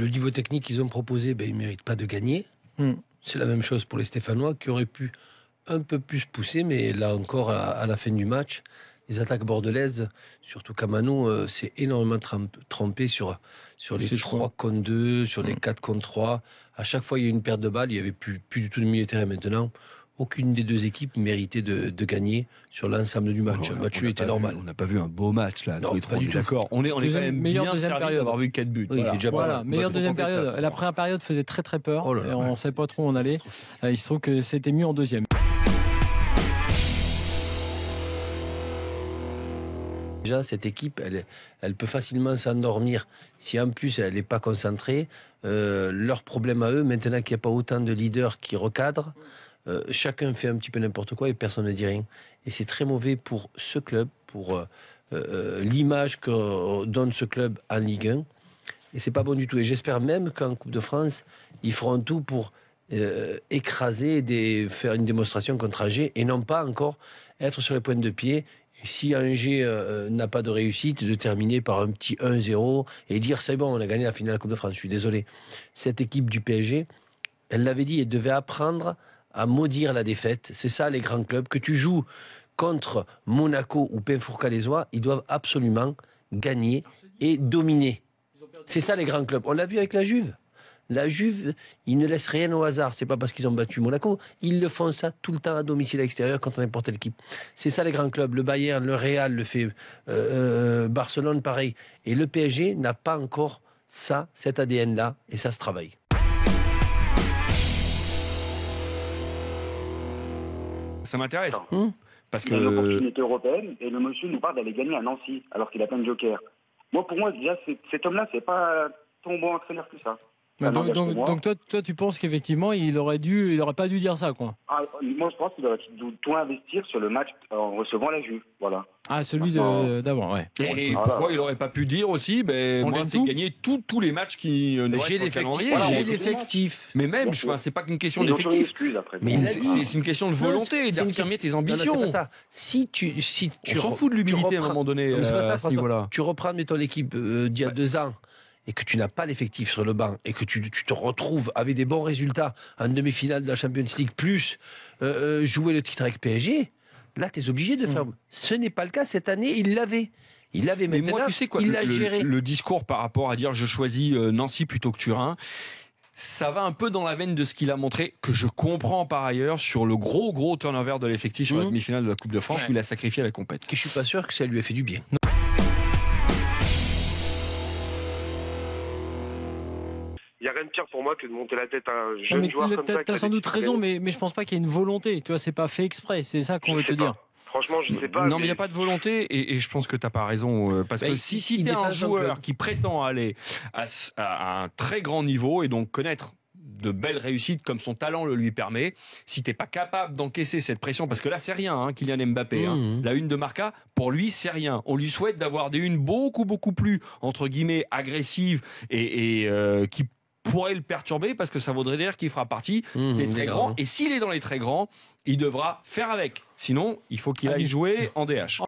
le niveau technique qu'ils ont proposé, ils ne méritent pas de gagner. C'est la même chose pour les Stéphanois qui auraient pu un peu plus pousser, mais là encore, à la fin du match, les attaques bordelaises, surtout Kamano, s'est énormément trempé sur les 3 contre 2, sur les 4 contre 3. À chaque fois, il y a eu une perte de balle, il n'y avait plus du tout de milieu de terrain maintenant. Aucune des deux équipes méritait de gagner sur l'ensemble du match. Le match était normal. On n'a pas vu un beau match là. Non, pas du tout. D'accord. On est quand même bien servi d'avoir vu 4 buts. Oui, voilà. Meilleure deuxième période. La première période faisait très très peur. Et on ne savait pas trop où on allait. Il se trouve que c'était mieux en deuxième. Déjà, cette équipe, elle peut facilement s'endormir si en plus elle n'est pas concentrée. Leur problème à eux, maintenant qu'il n'y a pas autant de leaders qui recadrent, chacun fait un petit peu n'importe quoi et personne ne dit rien. Et c'est très mauvais pour ce club, pour l'image que donne ce club en Ligue 1. Et c'est pas bon du tout. Et j'espère même qu'en Coupe de France, ils feront tout pour écraser, faire une démonstration contre Angers et non pas encore être sur les pointes de pied. Et si Angers n'a pas de réussite, de terminer par un petit 1-0 et dire c'est bon, on a gagné la finale de la Coupe de France. Je suis désolé. Cette équipe du PSG, elle l'avait dit, elle devait apprendre à maudire la défaite. C'est ça les grands clubs. Que tu joues contre Monaco ou Penfourcalaisois, ils doivent absolument gagner et dominer. C'est ça les grands clubs. On l'a vu avec la Juve. La Juve, ils ne laissent rien au hasard. C'est pas parce qu'ils ont battu Monaco. Ils le font ça tout le temps à domicile, à l'extérieur, contre n'importe quelle équipe. C'est ça les grands clubs. Le Bayern, le Real le fait. Barcelone, pareil. Et le PSG n'a pas encore ça, cet ADN-là. Et ça se travaille. Ça m'intéresse. Parce que il y a une opportunité européenne et le monsieur nous parle d'aller gagner à Nancy alors qu'il a plein de jokers. Moi, pour moi, déjà, cet homme-là, c'est pas tant bon entraîneur que ça. Donc toi, tu penses qu'effectivement, il aurait pas dû dire ça, quoi. Moi, je pense qu'il aurait dû tout investir sur le match en recevant la Juve, voilà. Ah, celui d'avant, ouais. Et pourquoi il n'aurait pas pu dire aussi, moi, c'est gagner tous les matchs qui j'ai l'effectif. Mais même, c'est pas qu'une question d'effectif. Mais c'est une question de volonté, d'affirmer tes ambitions. Non, c'est pas ça. Si tu on s'en fout de l'humilité à un moment donné à ce niveau-là. Tu reprends ton équipe d'il y a 2 ans et que tu n'as pas l'effectif sur le banc et que tu te retrouves avec des bons résultats en demi-finale de la Champions League plus jouer le titre avec PSG, là tu es obligé de faire. Ce n'est pas le cas cette année, il l'avait. Mais moi, tu sais quoi, il l'a géré. Le discours par rapport à dire je choisis Nancy plutôt que Turin, ça va un peu dans la veine de ce qu'il a montré, que je comprends par ailleurs, sur le gros turnover de l'effectif sur la demi-finale de la Coupe de France où il a sacrifié la compète. Je suis pas sûr que ça lui a fait du bien. Il n'y a rien de pire pour moi que de monter la tête à un jeune joueur comme ça. Tu as sans doute raison, mais je pense pas qu'il y ait une volonté. Tu vois, c'est pas fait exprès. C'est ça qu'on veut te dire. Franchement, je ne sais pas. Non, mais il n'y a pas de volonté et je pense que tu n'as pas raison. Parce que si tu es un joueur qui prétend aller à un très grand niveau et donc connaître de belles réussites comme son talent le lui permet, si t'es pas capable d'encaisser cette pression, parce que là c'est rien, Kylian Mbappé, la une de Marca, pour lui c'est rien. On lui souhaite d'avoir des unes beaucoup plus entre guillemets agressives et qui pourraient le perturber, parce que ça voudrait dire qu'il fera partie des très grands. Et s'il est dans les très grands, il devra faire avec. Sinon, il faut qu'il aille jouer en DH.